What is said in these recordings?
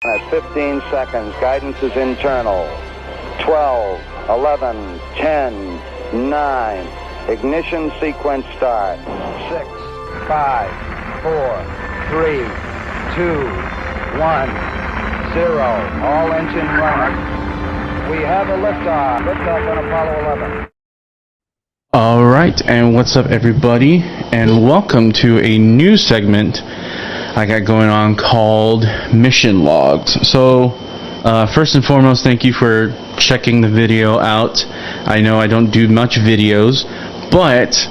At 15 seconds, guidance is internal. 12, 11, 10, 9. Ignition sequence start. 6, 5, 4, 3, 2, 1, 0. All engine running. We have a liftoff. Liftoff on Apollo 11. All right, and what's up, everybody? And welcome to a new segment I got going on called Mission Logs. So, first and foremost, thank you for checking the video out. I know I don't do much videos, but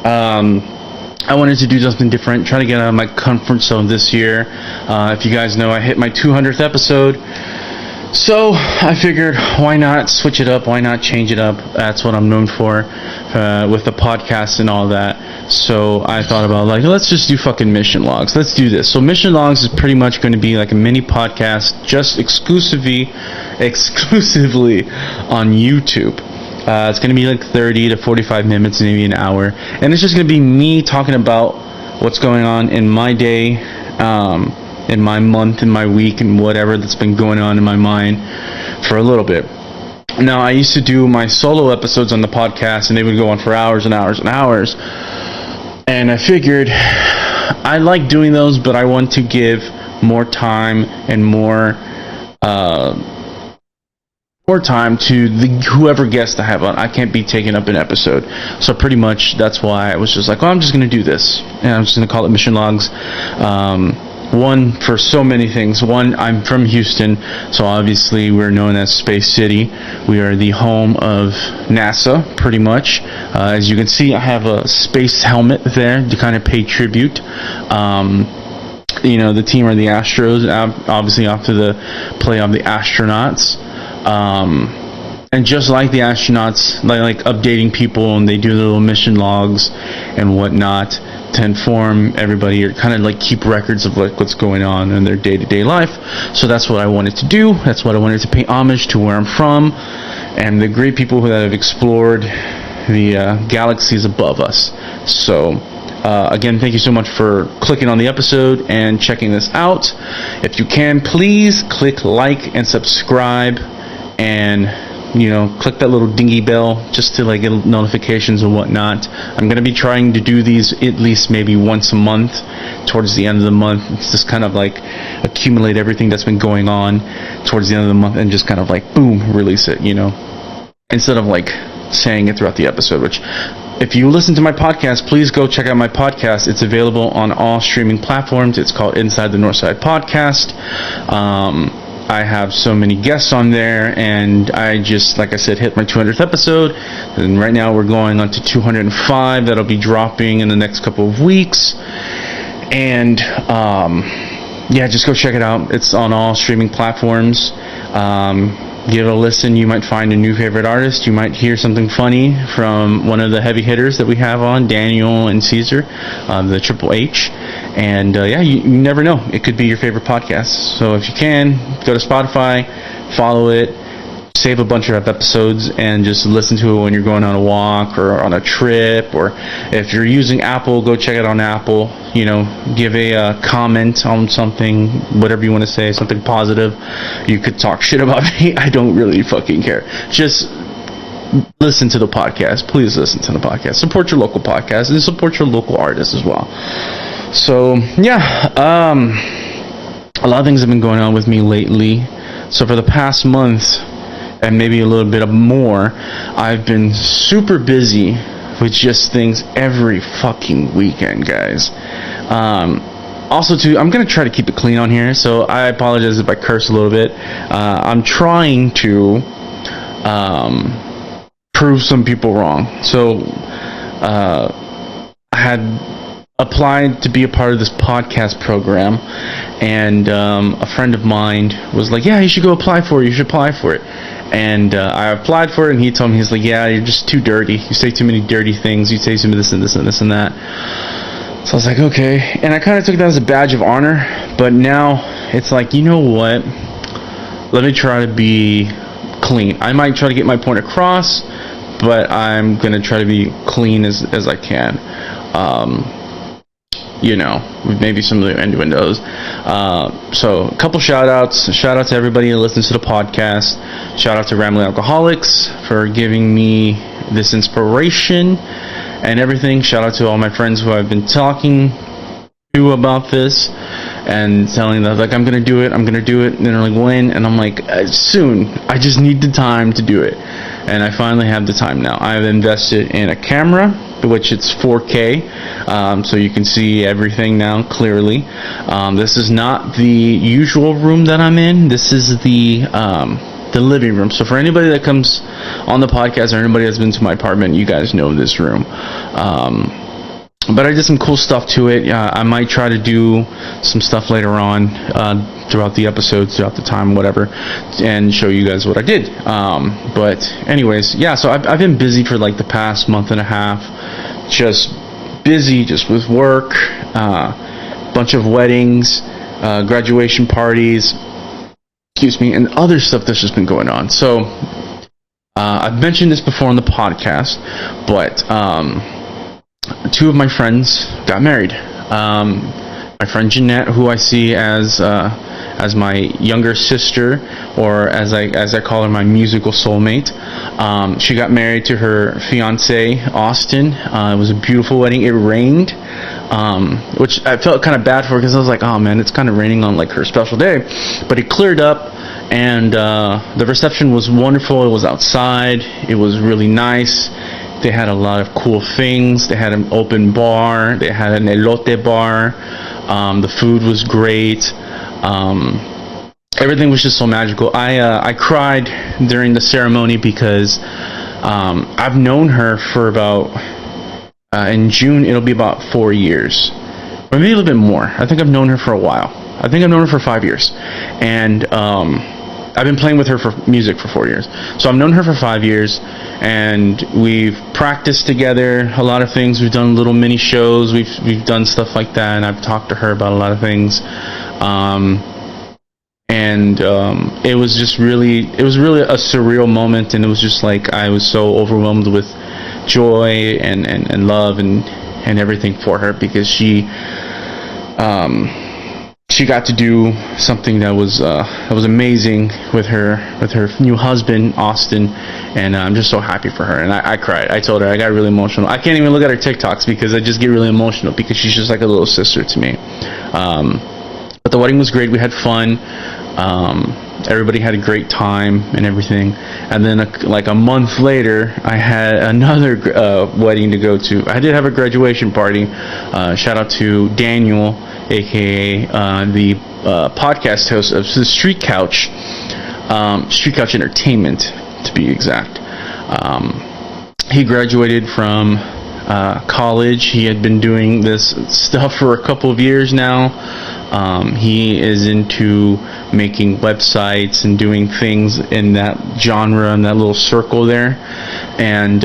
I wanted to do something different, try to get out of my comfort zone this year. If you guys know, I hit my 200th episode, so I figured, why not switch it up, why not change it up? That's what I'm known for with the podcast and all that. So I thought about, like, let's just do fucking Mission Logs. Let's do this. So Mission Logs is pretty much going to be like a mini podcast, just exclusively on YouTube. It's going to be like 30 to 45 minutes, maybe an hour. And it's just going to be me talking about what's going on in my day, in my month, in my week, and whatever that's been going on in my mind for a little bit. Now, I used to do my solo episodes on the podcast, and they would go on for hours and hours and hours. And I figured I like doing those, but I want to give more time and more time to whoever guest I have on. I can't be taking up an episode. So pretty much that's why I was just like, oh, I'm just going to do this. And I'm just going to call it Mission Logs. One, for so many things. One, I'm from Houston, so obviously we're known as Space City. We are the home of NASA, pretty much. As you can see, I have a space helmet there to kind of pay tribute. You know, the team are the Astros, obviously after the play of the astronauts. And just like the astronauts, like updating people, and they do little mission logs and whatnot to inform everybody, or kind of like keep records of like what's going on in their day-to-day life. So that's what I wanted to do. That's what I wanted to pay homage to where I'm from and the great people that have explored the galaxies above us. So again, thank you so much for clicking on the episode and checking this out. If you can, please click like and subscribe, and you know, click that little dingy bell just to like get notifications and whatnot. I'm going to be trying to do these at least maybe once a month towards the end of the month. It's just kind of like accumulate everything that's been going on towards the end of the month and just kind of like boom, release it, you know, instead of like saying it throughout the episode. Which, if you listen to my podcast, please go check out my podcast. It's available on all streaming platforms. It's called Inside the Northside Podcast. I have so many guests on there, and I just, like I said, hit my 200th episode, and right now we're going on to 205. That'll be dropping in the next couple of weeks. And yeah, just go check it out. It's on all streaming platforms. Give it a listen. You might find a new favorite artist. You might hear something funny from one of the heavy hitters that we have on, Daniel and Caesar, the Triple H. And yeah, you never know. It could be your favorite podcast. So if you can, go to Spotify, follow it, save a bunch of episodes, and just listen to it when you're going on a walk or on a trip. Or if you're using Apple, go check it on Apple. You know, give a comment on something, whatever you want to say, something positive. You could talk shit about me. I don't really fucking care. Just listen to the podcast. Please listen to the podcast. Support your local podcast and support your local artists as well. So yeah, a lot of things have been going on with me lately. So for the past month, and maybe a little bit more, I've been super busy with just things every fucking weekend, guys. Also, too, I'm going to try to keep it clean on here, so I apologize if I curse a little bit. I'm trying to prove some people wrong. So, I had applied to be a part of this podcast program, and a friend of mine was like, yeah, you should go apply for it, you should apply for it. And I applied for it, and he told me, he's like, yeah, you're just too dirty, you say too many dirty things, you say some of this and this and this and that. So I was like, okay. And I kind of took that as a badge of honor, but now it's like, you know what, let me try to be clean. I might try to get my point across, but I'm going to try to be clean as I can. with maybe some of the innuendos. So a couple shout outs to everybody who listens to the podcast. Shout out to Rambling Alcoholics for giving me this inspiration and everything. Shout out to all my friends who I've been talking to about this and telling them, like, I'm gonna do it, and they're like, when? And I'm like, soon. I just need the time to do it, and I finally have the time now. I've invested in a camera, which it's 4K, so you can see everything now clearly. This is not the usual room that I'm in. This is the living room. So for anybody that comes on the podcast or anybody that's been to my apartment, you guys know this room. But I did some cool stuff to it. I might try to do some stuff later on throughout the episodes, throughout the time, whatever, and show you guys what I did. But anyways, yeah, so I've been busy for like the past month and a half. Just busy, just with work, bunch of weddings, graduation parties, and other stuff that's just been going on. So I've mentioned this before on the podcast, but two of my friends got married. My friend Jeanette, who I see as my younger sister, or as I call her, my musical soulmate. She got married to her fiance Austin. It was a beautiful wedding. It rained, which I felt kind of bad for, because I was like, oh man, it's kind of raining on like her special day. But it cleared up, and the reception was wonderful. It was outside. It was really nice. They had a lot of cool things. They had an open bar. They had an elote bar. The food was great. Everything was just so magical. I cried during the ceremony because I've known her for about, in June, it'll be about 4 years. Or maybe a little bit more. I think I've known her for a while. I think I've known her for 5 years. And I've been playing with her for music for 4 years. So I've known her for 5 years, and we've practiced together a lot of things. We've done little mini shows. We've done stuff like that, and I've talked to her about a lot of things. It was just really, a surreal moment, and it was just like I was so overwhelmed with joy and love and everything for her, because she got to do something that was amazing with her new husband Austin, and I'm just so happy for her. And I cried. I told her, I got really emotional. I can't even look at her TikToks because I just get really emotional, because she's just like a little sister to me. But the wedding was great. We had fun. Everybody had a great time and everything. And then like a month later, I had another wedding to go to. I did have a graduation party. Shout out to Daniel, aka the podcast host of the Street Couch Entertainment, to be exact. He graduated from college. He had been doing this stuff for a couple of years now. He is into making websites and doing things in that genre, in that little circle there. And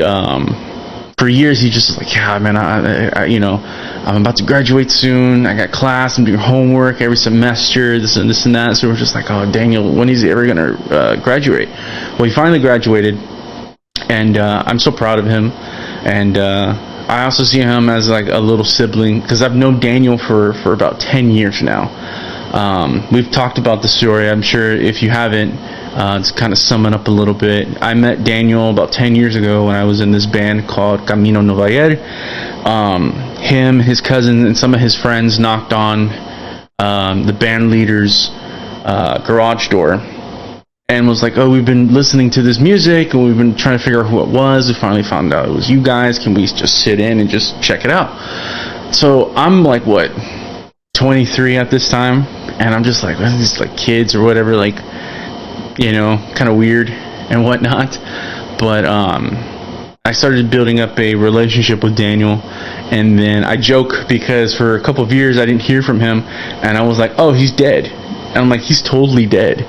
for years he just like, yeah, man, I'm about to graduate soon. I got class. I'm doing homework every semester, this and that. So we're just like, oh, Daniel, when is he ever gonna graduate? Well, he finally graduated, and I'm so proud of him. And I also see him as like a little sibling, because I've known Daniel for about 10 years now. We've talked about the story. I'm sure if you haven't, to kind of sum it up a little bit, I met Daniel about 10 years ago when I was in this band called Camino Nuevo Ayer. Him, his cousin, and some of his friends knocked on the band leader's garage door and was like, oh, we've been listening to this music and we've been trying to figure out who it was. We finally found out it was you guys. Can we just sit in and just check it out? So I'm like, what, 23 at this time, and I'm just like, well, these like kids or whatever, like, kind of weird and whatnot. But I started building up a relationship with Daniel, and then I joke because for a couple of years I didn't hear from him, and I was like, oh, he's dead. And I'm like, he's totally dead.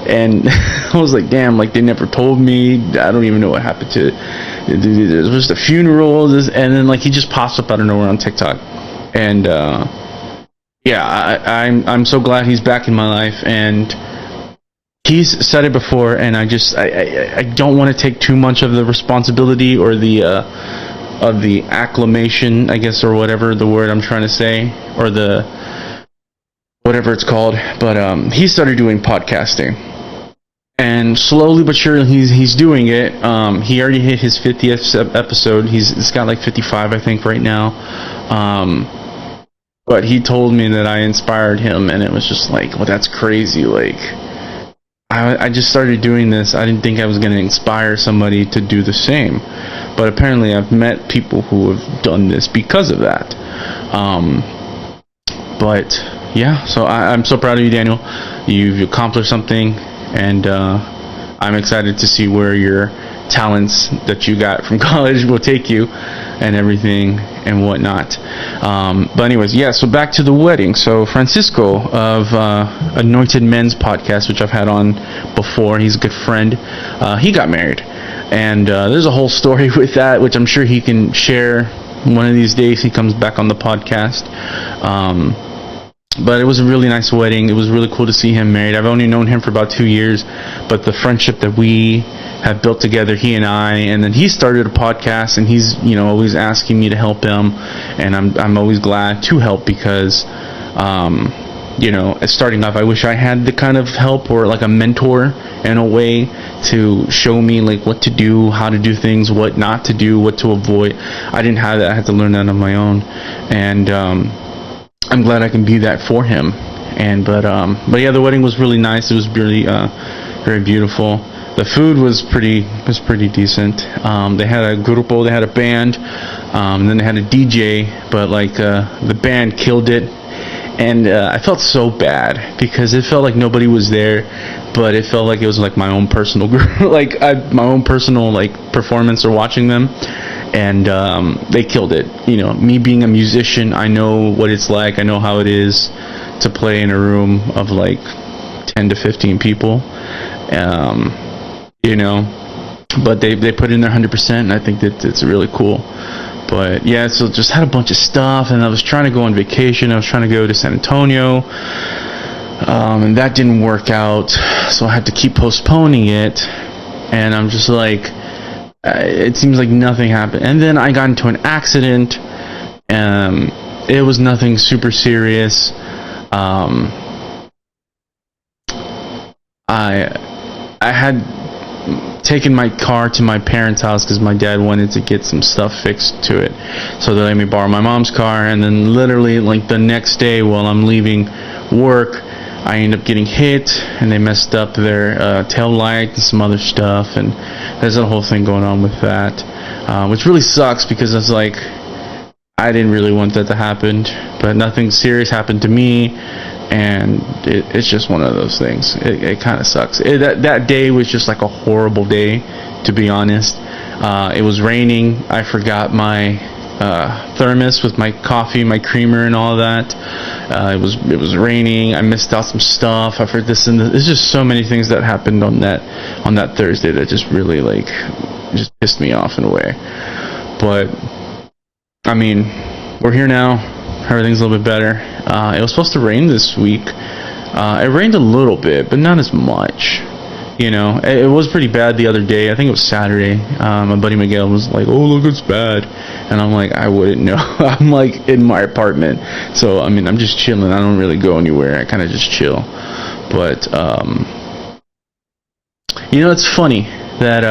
And I was like, damn, like they never told me. I don't even know what happened to it. There was the funeral, and then like he just pops up out of nowhere on TikTok. And I'm so glad he's back in my life. And he's said it before, and I don't want to take too much of the responsibility or the the acclamation, I guess, or whatever the word I'm trying to say, or the whatever it's called. But he started doing podcasting, and slowly but surely he's doing it. He already hit his 50th episode. He's got like 55, I think, right now. But he told me that I inspired him, and it was just like, well, that's crazy. Like, I just started doing this. I didn't think I was going to inspire somebody to do the same. But apparently I've met people who have done this because of that. But yeah, so I'm so proud of you, Daniel. You've accomplished something, and I'm excited to see where your talents that you got from college will take you and everything and whatnot. But anyways, yeah, so back to the wedding. So Francisco of Anointed Men's podcast, which I've had on before, he's a good friend. He got married, and there's a whole story with that, which I'm sure he can share one of these days. He comes back on the podcast. But it was a really nice wedding. It was really cool to see him married. I've only known him for about 2 years, but the friendship that we have built together, he and I, and then he started a podcast, and he's, you know, always asking me to help him, and I'm always glad to help, because you know, starting off, I wish I had the kind of help or like a mentor in a way to show me like what to do, how to do things, what not to do, what to avoid. I didn't have that. I had to learn that on my own, and I'm glad I can be that for him. And but yeah, the wedding was really nice. It was really very beautiful. The food was pretty decent. They had a grupo, they had a band, and then they had a DJ, but like the band killed it. And I felt so bad because it felt like nobody was there, but it felt like it was like my own personal group, like my own personal like performance or watching them. And they killed it. You know, me being a musician, I know what it's like. I know how it is to play in a room of like 10 to 15 people. You know, but they put in their 100%, and I think that it's really cool. But yeah, so just had a bunch of stuff, and I was trying to go on vacation. I was trying to go to San Antonio, and that didn't work out, so I had to keep postponing it. And I'm just like, it seems like nothing happened. And then I got into an accident. It was nothing super serious. I had taken my car to my parents' house because my dad wanted to get some stuff fixed to it, so they let me borrow my mom's car. And then literally like the next day, while I'm leaving work, I end up getting hit, and they messed up their tail light and some other stuff, and there's a whole thing going on with that, which really sucks because it's like I didn't really want that to happen, but nothing serious happened to me. And it's just one of those things. It kind of sucks. That day was just like a horrible day, to be honest. It was raining. I forgot my thermos with my coffee, my creamer, and all that. It was raining. I missed out some stuff. I've heard this and there's just so many things that happened on that Thursday that just really like just pissed me off in a way. But I mean, we're here now. Everything's a little bit better. It was supposed to rain this week. It rained a little bit, but not as much. You know, it was pretty bad the other day. I think it was Saturday. My buddy Miguel was like, "Oh, look, it's bad," and I'm like, "I wouldn't know." I'm like in my apartment, so I mean, I'm just chilling. I don't really go anywhere. I kind of just chill. But you know, it's funny that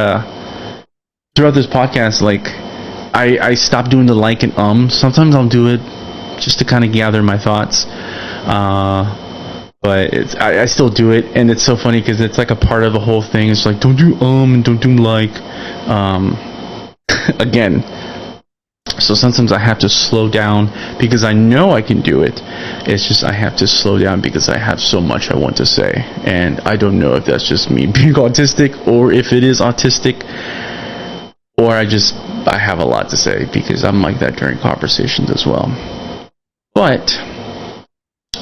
throughout this podcast, like I stopped doing the like and Sometimes I'll do it just to kind of gather my thoughts, but I still do it, and it's so funny because it's like a part of the whole thing. It's like, don't do and don't do like again. So sometimes I have to slow down because I know I can do it. It's just I have to slow down because I have so much I want to say, and I don't know if that's just me being autistic or if it is autistic, or I have a lot to say because I'm like that during conversations as well. But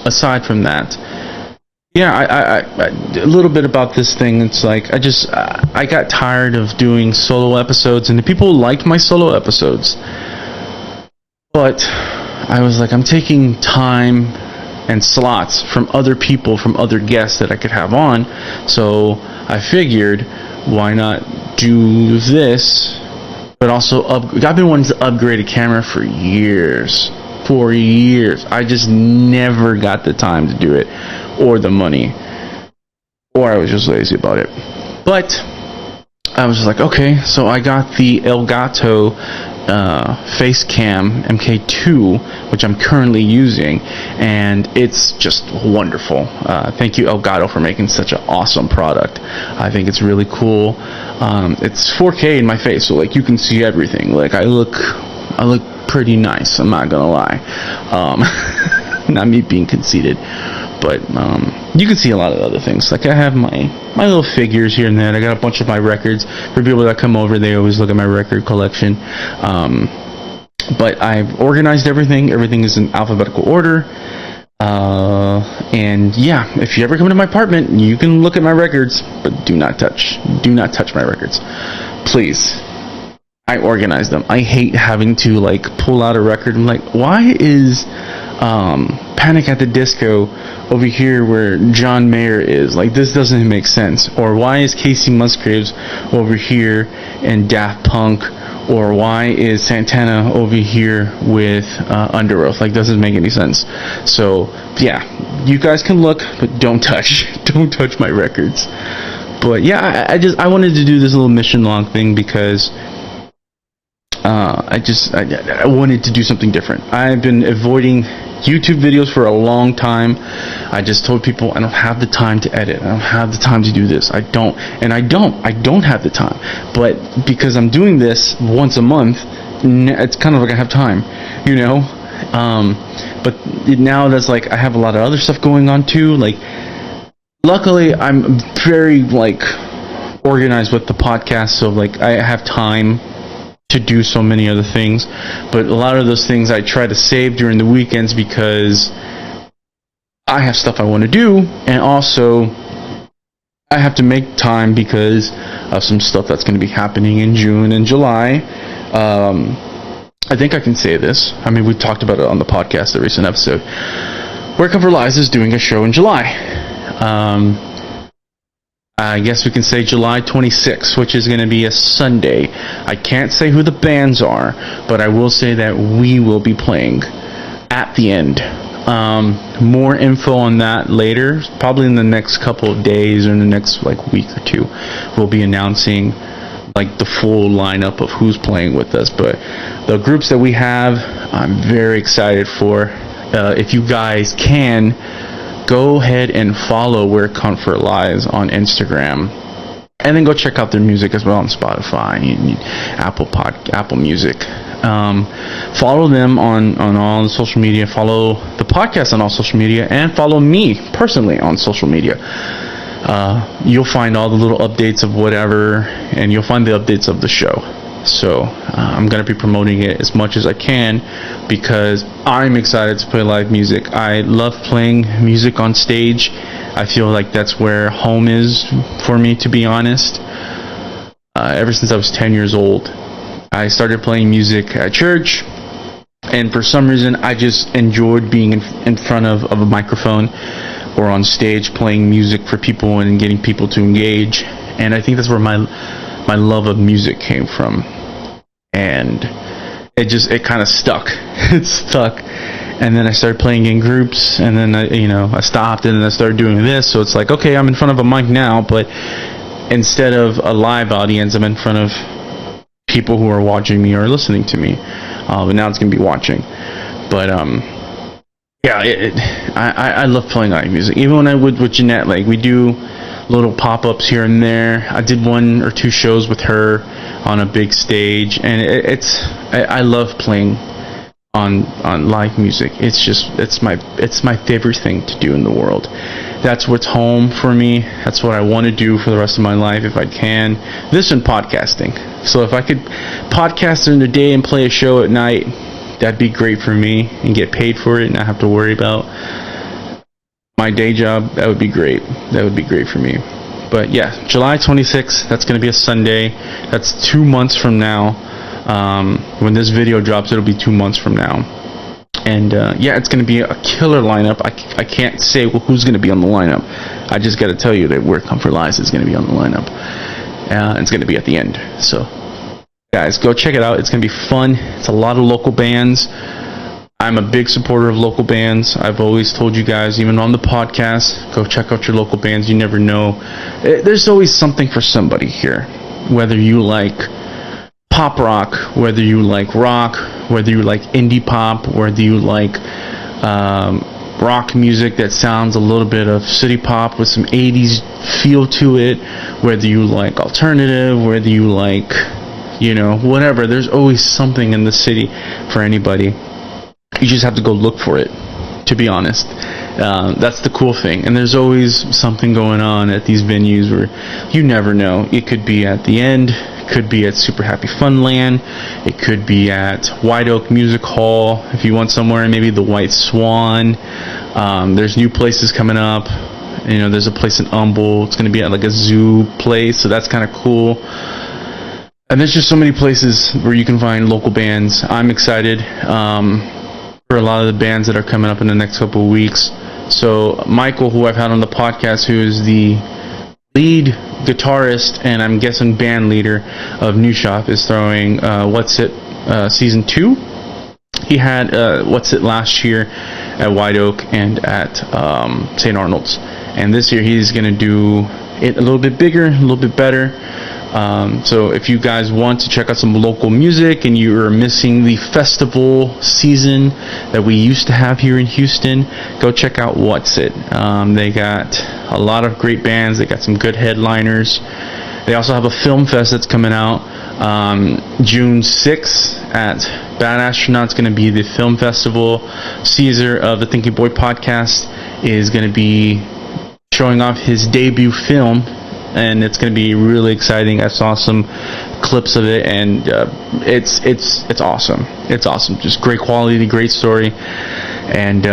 aside from that, yeah, I a little bit about this thing. It's like I got tired of doing solo episodes, and the people liked my solo episodes. But I was like, I'm taking time and slots from other people, from other guests that I could have on. So I figured, why not do this but also I've been wanting to upgrade a camera for years. I just never got the time to do it, or the money, or I was just lazy about it. But I was just like, okay, so I got the Elgato Facecam MK2, which I'm currently using, and it's just wonderful. Thank you, Elgato, for making such an awesome product. I think it's really cool. It's 4K in my face, so like you can see everything. Like I look pretty nice, I'm not gonna lie. Not me being conceited, but you can see a lot of other things. Like I have my little figures here and there. I got a bunch of my records. For people that come over, they always look at my record collection. But I've organized everything. Everything is in alphabetical order. And yeah, if you ever come to my apartment, you can look at my records, but do not touch my records, please. I organize them. I hate having to like pull out a record. I'm like, why is Panic at the Disco over here where John Mayer is? Like, this doesn't make sense. Or why is Casey Musgraves over here and Daft Punk? Or why is Santana over here with Underoath? Like, doesn't make any sense. So yeah, you guys can look, but don't touch my records. But yeah, I wanted to do this little mission log thing because I wanted to do something different. I've been avoiding YouTube videos for a long time. I just told people I don't have the time to edit. I don't have the time to do this. I don't have the time. But because I'm doing this once a month, it's kind of like I have time, you know. But now that's like I have a lot of other stuff going on too. Like, luckily I'm very like organized with the podcast, so like I have time to do so many other things. But a lot of those things I try to save during the weekends because I have stuff I want to do, and also I have to make time because of some stuff that's going to be happening in June and July. I think I can say this. I mean, we talked about it on the podcast, the recent episode. Where Comfort Lies is doing a show in July. I guess we can say July 26th, which is going to be a Sunday. I can't say who the bands are, but I will say that we will be playing at the end. More info on that later, probably in the next couple of days or in the next like week or two. We'll be announcing like the full lineup of who's playing with us. But the groups that we have, I'm very excited for. If you guys can, go ahead and follow Where Comfort Lies on Instagram, and then go check out their music as well on Spotify and Apple Music. Follow them on all the social media. Follow the podcast on all social media, and follow me personally on social media. You'll find all the little updates of whatever, and you'll find the updates of the show. So I'm going to be promoting it as much as I can because I'm excited to play live music. I love playing music on stage. I feel like that's where home is for me, to be honest. Ever since I was 10 years old, I started playing music at church, and for some reason I just enjoyed being in front of a microphone or on stage playing music for people and getting people to engage. And I think that's where my love of music came from, and it kind of stuck. It stuck, and then I started playing in groups, and then I stopped, and then I started doing this. So it's like, okay, I'm in front of a mic now, but instead of a live audience, I'm in front of people who are watching me or listening to me. But now it's gonna be watching. But yeah, I love playing live music. Even when I would with Jeanette, like we do little pop-ups here and there. I did 1 or 2 shows with her on a big stage, and I love playing on live music. It's my favorite thing to do in the world. That's what's home for me. That's what I want to do for the rest of my life if I can. This and podcasting. So if I could podcast in the day and play a show at night, that'd be great for me, and get paid for it and not have to worry about my day job. That would be great. That would be great for me. But yeah, July 26th, that's going to be a Sunday. That's 2 months from now. When this video drops, it'll be 2 months from now. And yeah, it's going to be a killer lineup. I can't say who's going to be on the lineup. I just got to tell you that Where Comfort Lies is going to be on the lineup. It's going to be at the end. So Guys, go check it out. It's going to be fun. It's a lot of local bands. I'm a big supporter of local bands. I've always told you guys, even on the podcast, go check out your local bands. You never know. There's always something for somebody here. Whether you like pop rock, whether you like rock, whether you like indie pop, whether you like rock music that sounds a little bit of city pop with some 80s feel to it, whether you like alternative, whether you like, whatever. There's always something in the city for anybody. You just have to go look for it, to be honest. That's the cool thing. And there's always something going on at these venues where you never know. It could be at the End, it could be at Super Happy Funland, it could be at White Oak Music Hall, if you want somewhere, maybe the White Swan. There's new places coming up. There's a place in Humble. It's going to be at like a zoo place, so that's kind of cool. And there's just so many places where you can find local bands. I'm excited for a lot of the bands that are coming up in the next couple of weeks. So Michael, who I've had on the podcast, who is the lead guitarist and I'm guessing band leader of New Shop, is throwing What's It Season 2. He had What's It last year at White Oak and at St. Arnold's. And this year he's going to do it a little bit bigger, a little bit better. So if you guys want to check out some local music and you are missing the festival season that we used to have here in Houston, go check out What's It. They got a lot of great bands. They got some good headliners. They also have a film fest that's coming out June 6th at Bad Astronaut's going to be the film festival. Caesar of the Thinking Boy podcast is going to be showing off his debut film, and it's going to be really exciting. I saw some clips of it, and it's awesome. It's awesome. Just great quality, great story. And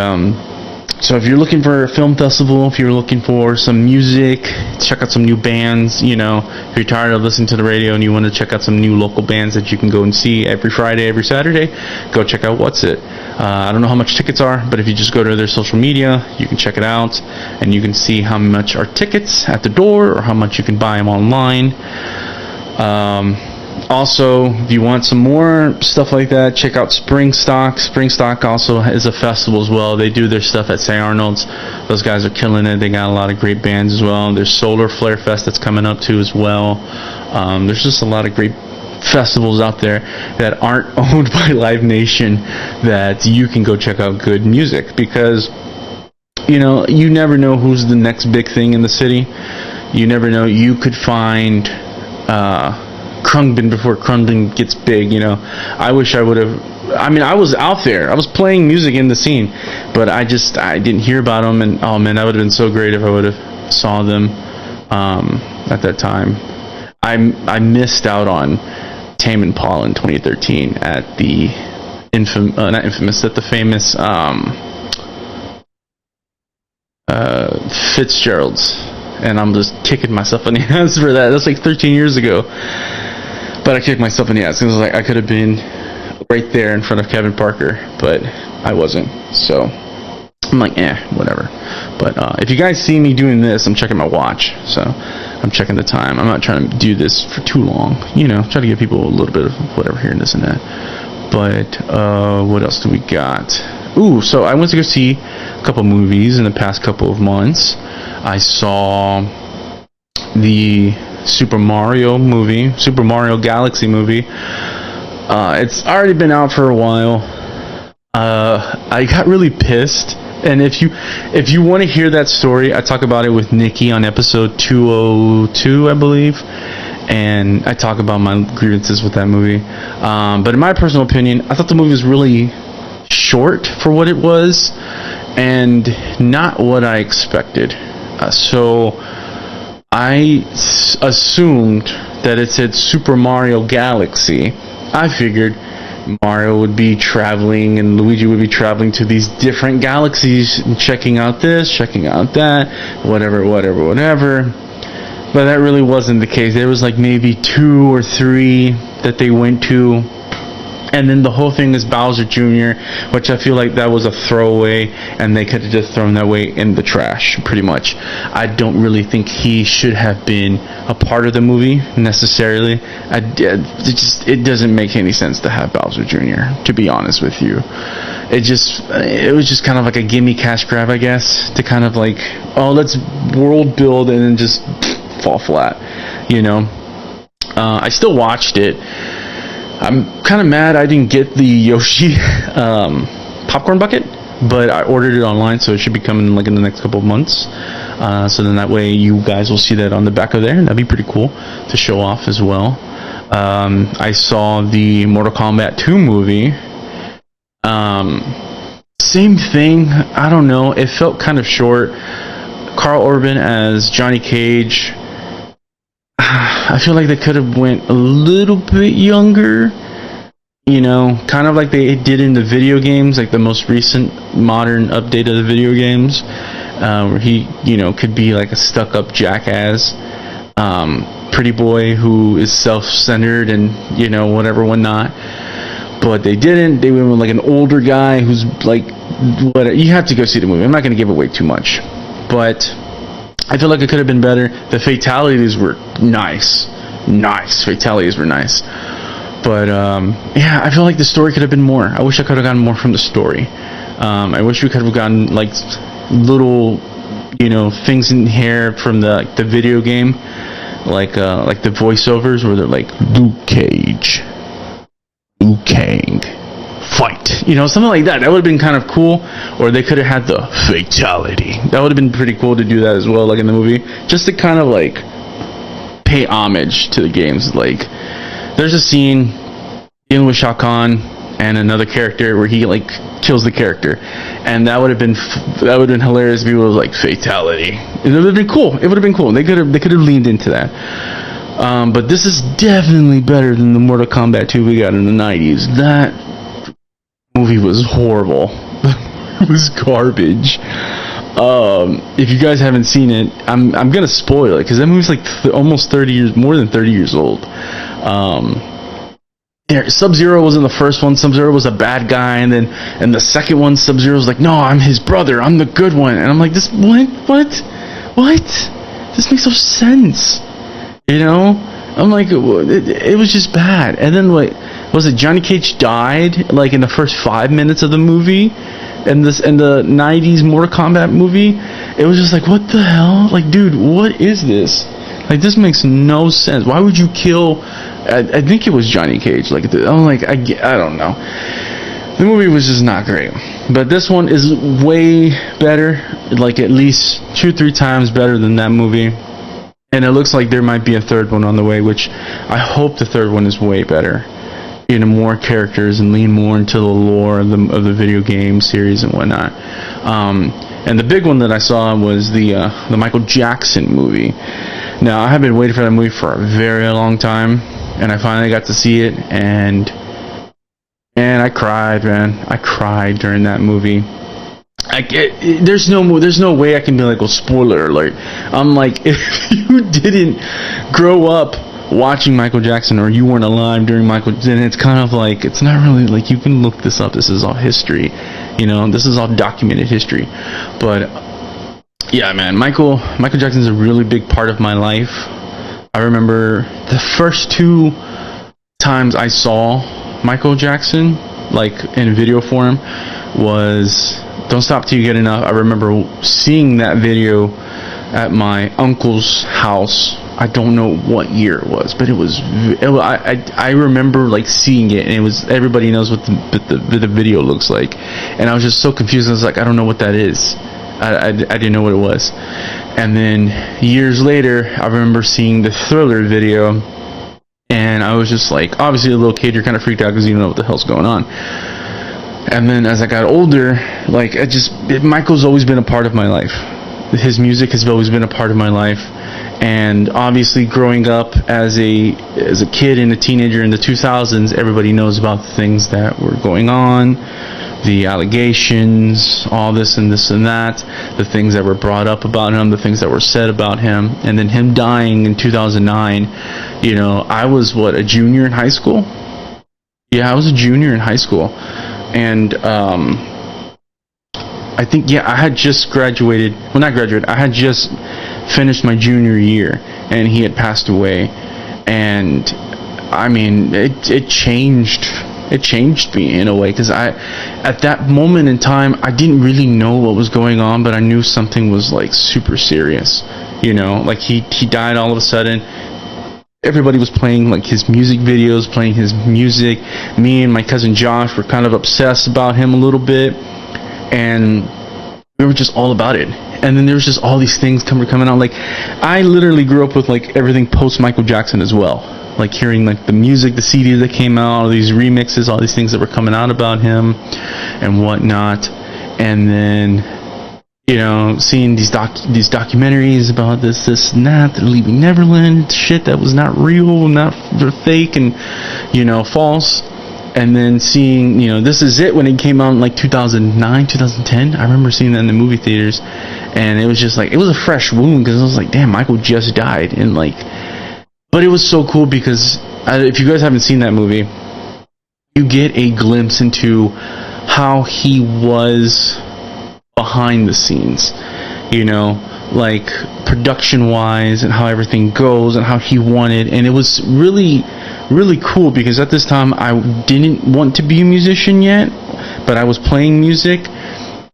so if you're looking for a film festival, if you're looking for some music, check out some new bands. If you're tired of listening to the radio and you want to check out some new local bands that you can go and see every Friday, every Saturday, go check out What's It. I don't know how much tickets are, but if you just go to their social media, you can check it out, and you can see how much are tickets at the door or how much you can buy them online. Also, if you want some more stuff like that, check out Springstock. Springstock also is a festival as well. They do their stuff at St. Arnold's. Those guys are killing it. They got a lot of great bands as well. There's Solar Flare Fest that's coming up too as well. There's just a lot of great festivals out there that aren't owned by Live Nation that you can go check out good music, because you never know who's the next big thing in the city. You never know. You could find Krungbin before Krungbin gets big. I wish I would have. I was out there. I was playing music in the scene, but I didn't hear about them. And oh man, that would have been so great if I would have saw them at that time. I missed out on Tame Impala in 2013 at the famous Fitzgerald's, and I'm just kicking myself in the ass for that. That's like 13 years ago, but I kicked myself in the ass because I could have been right there in front of Kevin Parker, but I wasn't. So I'm like, whatever. But if you guys see me doing this, I'm checking my watch, so I'm checking the time. I'm not trying to do this for too long, try to give people a little bit of whatever here and this and that. But what else do we got? So I went to go see a couple movies in the past couple of months. I saw the Super Mario Galaxy movie. It's already been out for a while. I got really pissed. And if you want to hear that story, I talk about it with Nikki on episode 202, I believe, and I talk about my grievances with that movie. But in my personal opinion, I thought the movie was really short for what it was, and not what I expected. So I assumed that it said Super Mario Galaxy. I figured Mario would be traveling and Luigi would be traveling to these different galaxies and checking out this, checking out that, whatever. But that really wasn't the case. There was like maybe 2 or 3 that they went to, And then the whole thing is Bowser Jr., which I feel like that was a throwaway, and they could have just thrown that way in the trash, pretty much. I don't really think he should have been a part of the movie, necessarily. It doesn't make any sense to have Bowser Jr., to be honest with you. It was just kind of like a gimme cash grab, I guess, to kind of like, oh, let's world build and then just fall flat, you know? I still watched it. I'm kind of mad I didn't get the Yoshi popcorn bucket, but I ordered it online, so it should be coming like in the next couple of months. So then that way you guys will see that on the back of there, and that'd be pretty cool to show off as well. I saw the Mortal Kombat 2 movie. Same thing. I don't know. It felt kind of short. Carl Urban as Johnny Cage. I feel like they could have went a little bit younger, you know, kind of like they did in the video games, like the most recent modern update of the video games, where he, you know, could be like a stuck-up jackass, pretty boy who is self-centered and, you know, whatnot. But they didn't. They went with like an older guy who's like, you have to go see the movie. I'm not going to give away too much, but I feel like it could have been better. The fatalities were nice. Fatalities were nice. But, yeah, I feel like the story could have been more. I wish I could have gotten more from the story. I wish we could have gotten, like, little, you know, things in here from the video game. Like the voiceovers where they're like, Luke Cage, Liu Kang, fight, you know, something like that. That would have been kind of cool. Or they could have had the fatality. That would have been pretty cool to do that as well, like in the movie, just to kind of like pay homage to the games. Like, there's a scene dealing with Shao Kahn and another character where he like kills the character, and that would have been hilarious if people was like fatality. It would have been cool. It would have been cool. They could have leaned into that. But this is definitely better than the Mortal Kombat 2 we got in the 90s. That movie was horrible. It was garbage. If you guys haven't seen it, I'm gonna spoil it because that movie's like almost 30 years, more than 30 years old. Sub-Zero was in the first one. Sub-Zero was a bad guy, and then in the second one, Sub-Zero was like, "No, I'm his brother. I'm the good one." And I'm like, "This what? This makes no sense." You know? I'm like, it was just bad. And then what was it? Johnny Cage died like in the first 5 minutes of the movie. In the 90s Mortal Kombat movie, it was just like, what the hell? Like, dude, what is this? Like, this makes no sense. Why would you kill? I think it was Johnny Cage. Like, I'm like, I don't know. The movie was just not great. But this one is way better. Like, at least 2-3 times better than that movie. And it looks like there might be a third one on the way, which I hope the third one is way better. You know, more characters and lean more into the lore of the video game series and whatnot. And the big one that I saw was the Michael Jackson movie. Now, I have been waiting for that movie for a very long time, and I finally got to see it, and I cried, man. I cried during that movie. There's no way I can be like, well, spoiler alert. I'm like, if you didn't grow up watching Michael Jackson, or you weren't alive during Michael, then it's kind of like, it's not really like, you can look this up. This is all history, you know. This is all documented history. But yeah, man, Michael Jackson's a really big part of my life. I remember the first 2 times I saw Michael Jackson, like in video form, was Don't Stop Till You Get Enough. I remember seeing that video at my uncle's house. I don't know what year it was, but I remember like seeing it, and it was, everybody knows what the video looks like, and I was just so confused. I was like, I don't know what that is. I didn't know what it was. And then years later, I remember seeing the Thriller video, and I was just like, obviously a little kid, you're kind of freaked out because you don't know what the hell's going on. And then as I got older, like, Michael's always been a part of my life. His music has always been a part of my life. And obviously growing up as a kid and a teenager in the 2000s, everybody knows about the things that were going on, the allegations, all this and that, the things that were brought up about him, the things that were said about him, and then him dying in 2009. You know, I was a junior in high school, Yeah, I was a junior in high school, and I think, yeah, I had just graduated. Well, not graduated. I had just finished my junior year, and he had passed away. And I mean, it changed. It changed me in a way, because at that moment in time, I didn't really know what was going on, but I knew something was like super serious. You know, like he died all of a sudden. Everybody was playing like his music videos, playing his music. Me and my cousin Josh were kind of obsessed about him a little bit, and we were just all about it. And then there was just all these things coming out. Like, I literally grew up with like everything post Michael Jackson as well. Like hearing like the music, the CDs that came out, all these remixes, all these things that were coming out about him and whatnot. And then, you know, seeing these documentaries about this and that, they're leaving Neverland, shit that was not real, not fake, and, you know, false. And then seeing, you know, This Is It when it came out in like 2009, 2010. I remember seeing that in the movie theaters, and it was just like, it was a fresh wound, because I was like, damn, Michael just died. And like, but it was so cool because if you guys haven't seen that movie, you get a glimpse into how he was behind the scenes, you know, like production wise, and how everything goes, and how he wanted. And it was really cool, because at this time I didn't want to be a musician yet, but I was playing music,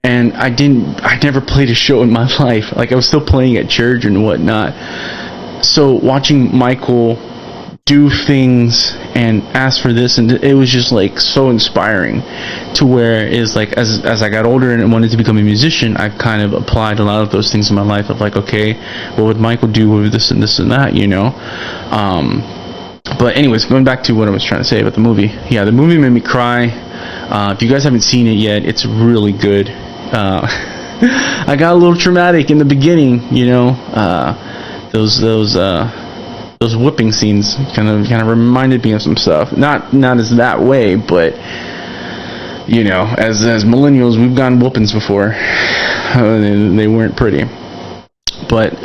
and I never played a show in my life. Like, I was still playing at church and whatnot. So watching Michael do things and ask for this, and it was just like so inspiring, to where is like, as I got older and wanted to become a musician, I kind of applied a lot of those things in my life of like, okay, what would Michael do with this and this and that, you know? But anyways, going back to what I was trying to say about the movie. Yeah, the movie made me cry. If you guys haven't seen it yet, it's really good. I got a little traumatic in the beginning, you know. Those whipping scenes kind of reminded me of some stuff. Not as that way, but you know, as millennials, we've gotten whoopings before. They weren't pretty. But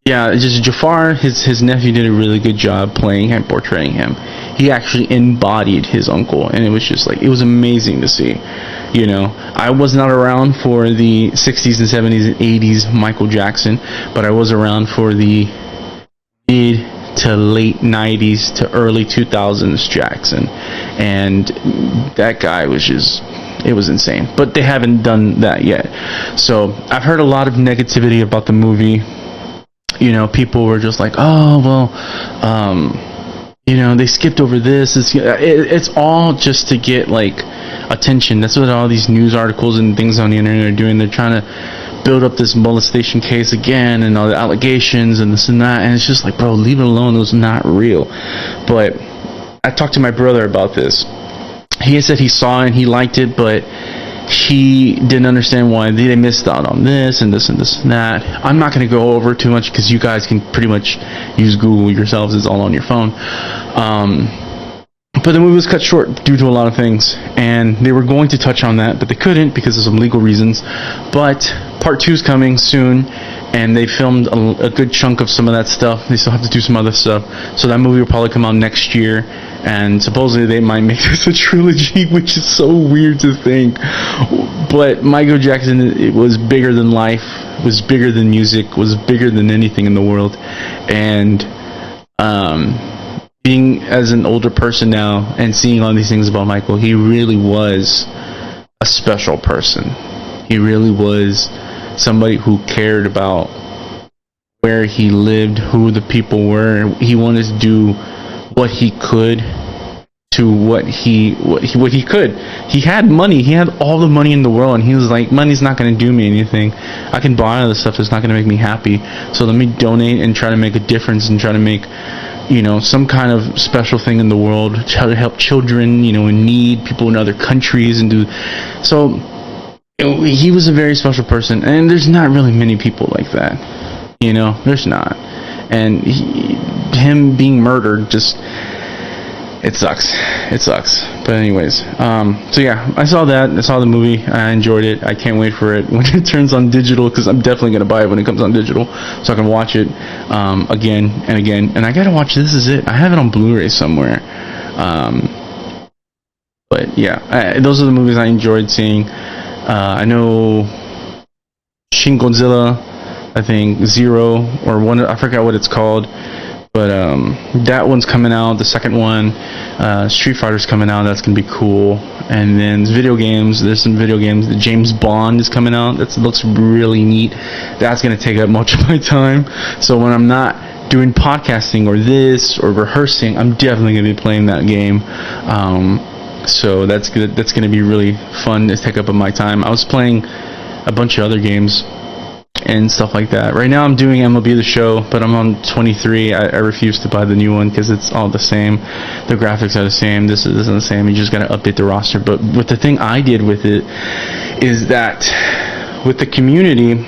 yeah, just Jafar, his nephew, did a really good job playing and portraying him. He actually embodied his uncle, and it was just like, it was amazing to see. You know, I was not around for the 60s and 70s and 80s Michael Jackson, but I was around for the mid to late 90s to early 2000s Jackson, and that guy was just, it was insane. But they haven't done that yet. So I've heard a lot of negativity about the movie. You know, people were just like, oh, well, you know, they skipped over this. It's all just to get, like, attention. That's what all these news articles and things on the internet are doing. They're trying to build up this molestation case again, and all the allegations and this and that. And it's just like, bro, leave it alone. It was not real. But I talked to my brother about this. He said he saw it and he liked it, but he didn't understand why they missed out on this and this and this and that. I'm not going to go over too much, because you guys can pretty much use Google yourselves. It's all on your phone. But the movie was cut short due to a lot of things, and they were going to touch on that, but they couldn't because of some legal reasons. But part 2 is coming soon, and they filmed a good chunk of some of that stuff. They still have to do some other stuff, so that movie will probably come out next year. And supposedly they might make this a trilogy, which is so weird to think. But Michael Jackson, it was bigger than life, was bigger than music, was bigger than anything in the world. And being as an older person now and seeing all these things about Michael, he really was a special person. He really was somebody who cared about where he lived, who the people were. He wanted to do what he could to what he could. He had money. He had all the money in the world, and he was like, money's not going to do me anything. I can buy all this stuff that's not going to make me happy. So let me donate and try to make a difference and try to make, you know, some kind of special thing in the world, try to help children, you know, in need, people in other countries, and do. So he was a very special person, and there's not really many people like that. You know, there's not. And him being murdered, just, it sucks. It sucks. But anyways, so yeah, I saw that. I saw the movie. I enjoyed it. I can't wait for it when it turns on digital, because I'm definitely going to buy it when it comes on digital, so I can watch it again and again. And I got to watch This Is It. I have it on Blu-ray somewhere. But yeah, those are the movies I enjoyed seeing. I know Shin Godzilla, I think Zero or one, I forgot what it's called, but that one's coming out. The second one, Street Fighter's coming out. That's gonna be cool. And then video games. There's some video games. The James Bond is coming out. That looks really neat. That's gonna take up much of my time. So when I'm not doing podcasting or this or rehearsing, I'm definitely gonna be playing that game. So that's gonna be really fun to take up of my time. I was playing a bunch of other games and stuff like that. Right now I'm doing MLB The Show, but I'm on 23. I refuse to buy the new one because it's all the same. The graphics are the same. This isn't the same. You just gotta update the roster. But what the thing I did with it is that with the community,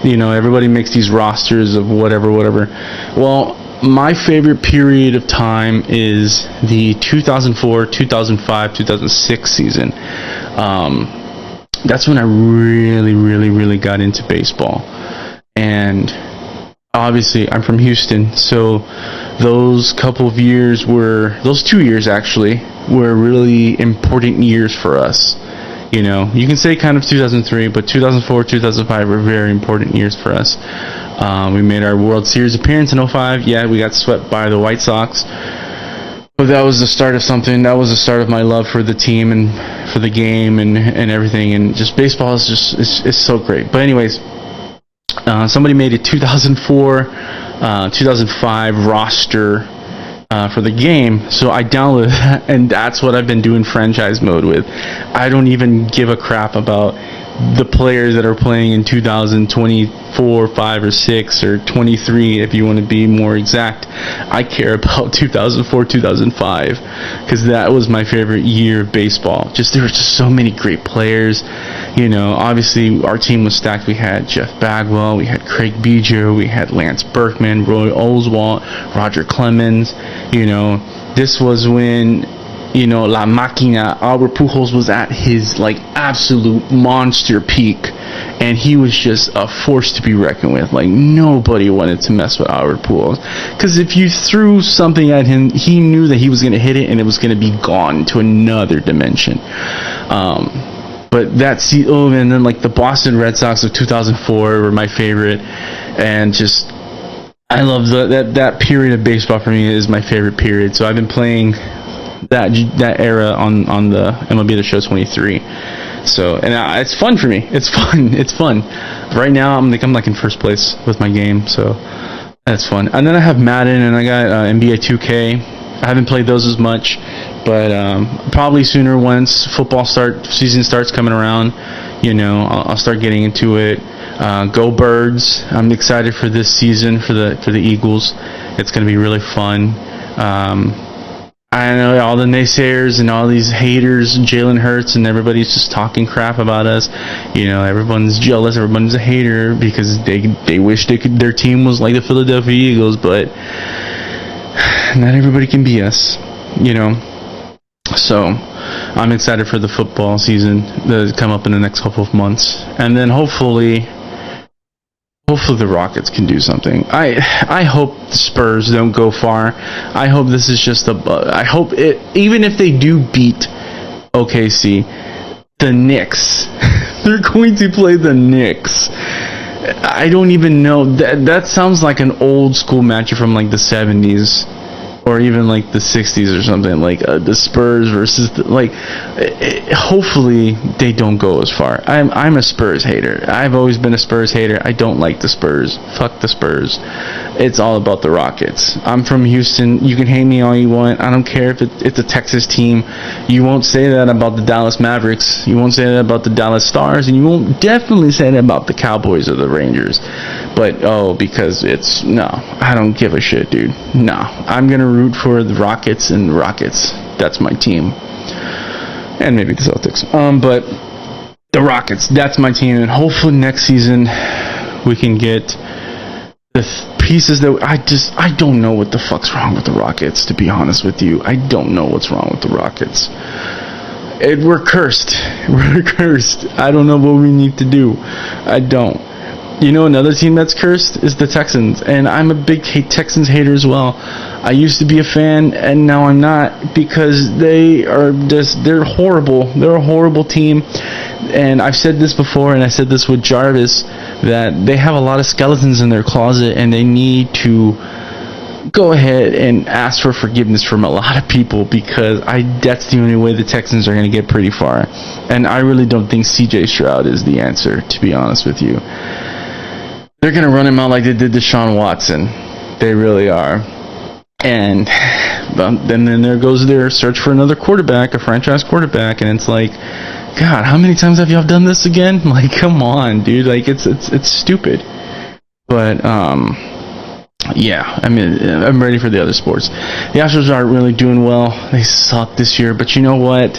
you know, everybody makes these rosters of whatever. Well, my favorite period of time is the 2004, 2005, 2006 season. That's when I really got into baseball. And obviously I'm from Houston, so those 2 years actually were really important years for us. You know, you can say kind of 2003, but 2004, 2005 were very important years for us. We made our World Series appearance in 2005. Yeah, we got swept by the White Sox. But that was the start of something. That was the start of my love for the team and for the game and everything. And just baseball is just so great. But anyways, somebody made a 2004, 2005 roster for the game. So I downloaded that, and that's what I've been doing franchise mode with. I don't even give a crap about the players that are playing in 2024, 5, or 6, or 23, if you want to be more exact. I care about 2004, 2005, because that was my favorite year of baseball. There were just so many great players. You know, obviously our team was stacked. We had Jeff Bagwell, we had Craig Biggio, we had Lance Berkman, Roy Oswalt, Roger Clemens. You know, this was when, you know, La Máquina, Albert Pujols was at his, like, absolute monster peak, and he was just a force to be reckoned with. Like, nobody wanted to mess with Albert Pujols, because if you threw something at him, he knew that he was going to hit it, and it was going to be gone to another dimension. But that's and then, like, the Boston Red Sox of 2004 were my favorite, and just, I love that period of baseball. For me is my favorite period. So I've been playing that era on the MLB The Show 23. So, and it's fun for me. It's fun. Right now I'm like in first place with my game, so that's fun. And then I have Madden, and I got NBA 2K. I haven't played those as much, but probably sooner, once football season starts coming around, you know, I'll start getting into it. Go Birds! I'm excited for this season for the Eagles. It's going to be really fun. I know all the naysayers and all these haters, Jalen Hurts, and everybody's just talking crap about us. You know, everyone's jealous, everyone's a hater because they wish their team was like the Philadelphia Eagles, but not everybody can be us, you know. So I'm excited for the football season to come up in the next couple of months, and then hopefully the Rockets can do something. I hope the Spurs don't go far. I hope this is just I hope even if they do beat OKC, the Knicks, they're going to play the Knicks. I don't even know. That sounds like an old school match from like the 70s. Or even like the 60s or something, like the Spurs versus hopefully they don't go as far. I'm a Spurs hater. I've always been a Spurs hater. I don't like the Spurs. Fuck the Spurs. It's all about the Rockets. I'm from Houston. You can hate me all you want. I don't care if it's a Texas team. You won't say that about the Dallas Mavericks. You won't say that about the Dallas Stars, and you won't definitely say that about the Cowboys or the Rangers. But because I don't give a shit, dude. No, I'm gonna root for the Rockets, and Rockets. That's my team. And maybe the Celtics. But the Rockets, that's my team, and hopefully next season we can get the pieces that I don't know what the fuck's wrong with the Rockets, to be honest with you. I don't know what's wrong with the Rockets. We're cursed. We're cursed. I don't know what we need to do. I don't. You know, another team that's cursed is the Texans, and I'm a big Texans hater as well. I used to be a fan, and now I'm not, because they're horrible. They're a horrible team, and I've said this before, and I said this with Jarvis, that they have a lot of skeletons in their closet, and they need to go ahead and ask for forgiveness from a lot of people, because that's the only way the Texans are going to get pretty far. And I really don't think C.J. Stroud is the answer, to be honest with you. They're going to run him out like they did Deshaun Watson. They really are. And then there goes their search for another quarterback, a franchise quarterback, and it's like, God, how many times have y'all done this again? Like, come on, dude. Like, it's stupid. But, yeah, I mean, I'm ready for the other sports. The Astros aren't really doing well. They suck this year. But you know what?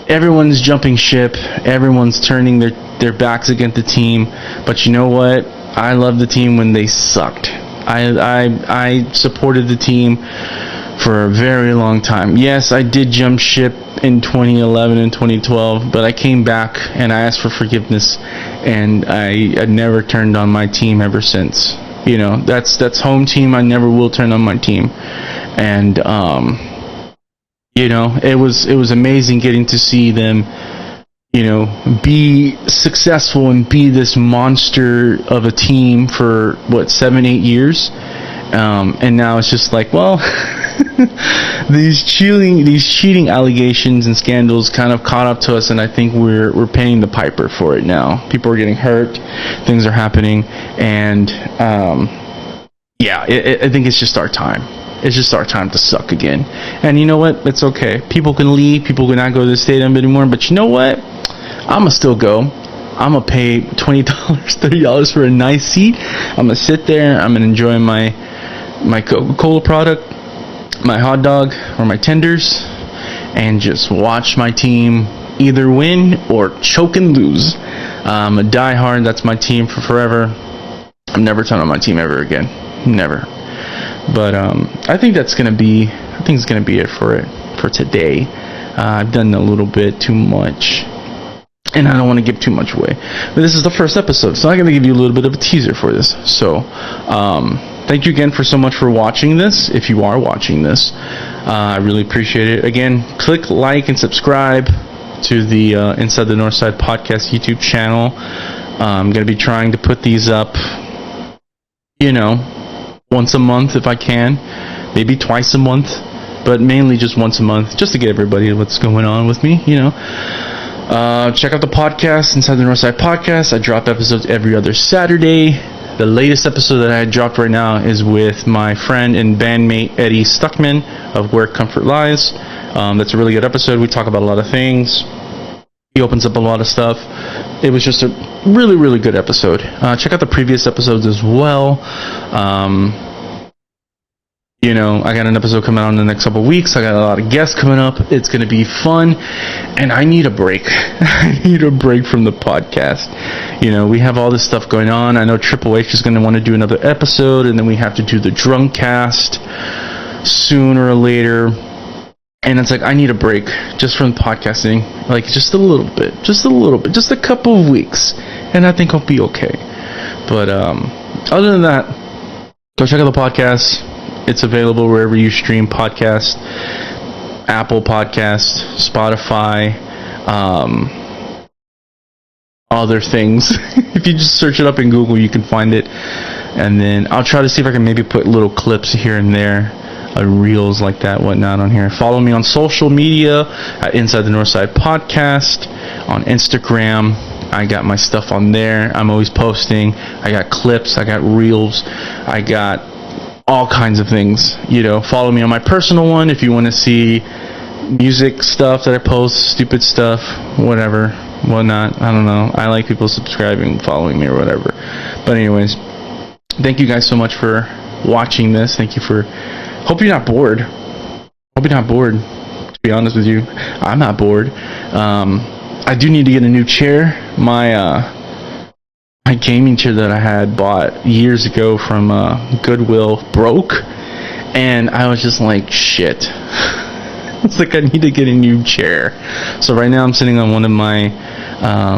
Everyone's jumping ship. Everyone's turning their backs against the team. But you know what? I love the team when they sucked. I supported the team for a very long time. Yes, I did jump ship in 2011 and 2012, but I came back and I asked for forgiveness, and I never turned on my team ever since. You know, that's home team. I never will turn on my team. And you know, it was amazing getting to see them, you know, be successful and be this monster of a team for 7-8 years. And now it's just like, well, these cheating allegations and scandals kind of caught up to us, and I think we're paying the piper for it now. People are getting hurt, things are happening, and yeah, I think it's just our time. It's just our time to suck again. And you know what? It's okay. People can leave. People cannot go to the stadium anymore. But you know what? I'm going to still go. I'm going to pay $20, $30 for a nice seat. I'm going to sit there. I'm going to enjoy my Coca-Cola product, my hot dog, or my tenders, and just watch my team either win or choke and lose. I'm a diehard. That's my team for forever. I'm never turning on my team ever again. Never. But I think it's gonna be it for today. I've done a little bit too much, and I don't want to give too much away. But this is the first episode, so I'm gonna give you a little bit of a teaser for this. So thank you again so much for watching this. If you are watching this, I really appreciate it. Again, click like and subscribe to the Inside the Northside Podcast YouTube channel. I'm gonna be trying to put these up, you know, once a month if I can, maybe twice a month, but mainly just once a month, just to get everybody what's going on with me, you know. Check out the podcast, Inside the Northside Podcast. I drop episodes every other Saturday. The latest episode that I dropped right now is with my friend and bandmate Eddie Stuckman of Where Comfort Lies. That's a really good episode. We talk about a lot of things. He opens up a lot of stuff. It was just a really, really good episode. Check out the previous episodes as well. You know, I got an episode coming out in the next couple of weeks. I got a lot of guests coming up. It's going to be fun. And I need a break. I need a break from the podcast. You know, we have all this stuff going on. I know Triple H is going to want to do another episode. And then we have to do the Drunk Cast sooner or later. And it's like, I need a break just from podcasting. Like, just a little bit. Just a couple of weeks. And I think I'll be okay. But other than that, go check out the podcast. It's available wherever you stream podcasts. Apple Podcasts, Spotify, other things. If you just search it up in Google, you can find it. And then I'll try to see if I can maybe put little clips here and there, reels like that, whatnot on here. Follow me on social media at Inside the Northside Podcast on Instagram. I got my stuff on there. I'm always posting. I got clips. I got reels. I got all kinds of things. You know, follow me on my personal one if you want to see music stuff that I post, stupid stuff, whatever, whatnot. I don't know. I like people subscribing, following me, or whatever. But anyways, thank you guys so much for watching this. Thank you for. Hope you're not bored. Hope you're not bored. To be honest with you, I'm not bored. I do need to get a new chair. My gaming chair that I had bought years ago from Goodwill broke, and I was just like, shit. It's like I need to get a new chair. So right now I'm sitting on one of my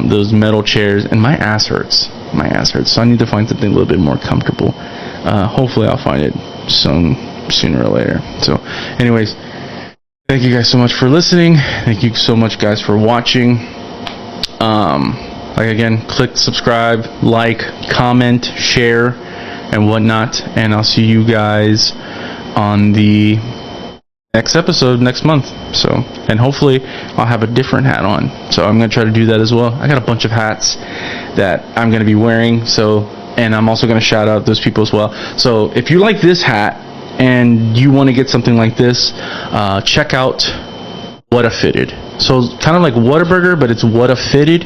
those metal chairs, and my ass hurts. my ass hurts. So I need to find something a little bit more comfortable. Hopefully I'll find it sooner or later. So anyways, thank you guys so much for listening. Thank you so much, guys, for watching. Like, again, click subscribe, like, comment, share, and whatnot. And I'll see you guys on the next episode next month. So, and hopefully I'll have a different hat on. So I'm going to try to do that as well. I got a bunch of hats that I'm going to be wearing. So, and I'm also going to shout out those people as well. So if you like this hat and you want to get something like this, check out What A Fitted. So kind of like Whataburger, but it's What A Fitted.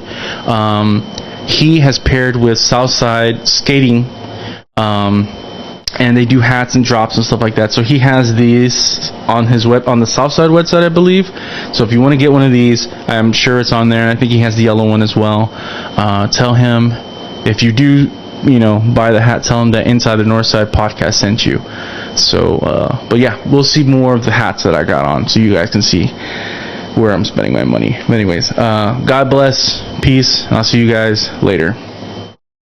He has paired with Southside Skating, and they do hats and drops and stuff like that. So he has these on his on the Southside website, I believe. So if you want to get one of these, I'm sure it's on there. I think he has the yellow one as well. Tell him, if you do, buy the hat, tell him that Inside the Northside podcast sent you. So, but yeah, we'll see more of the hats that I got on, so you guys can see where I'm spending my money. But anyways, God bless, peace, and I'll see you guys later.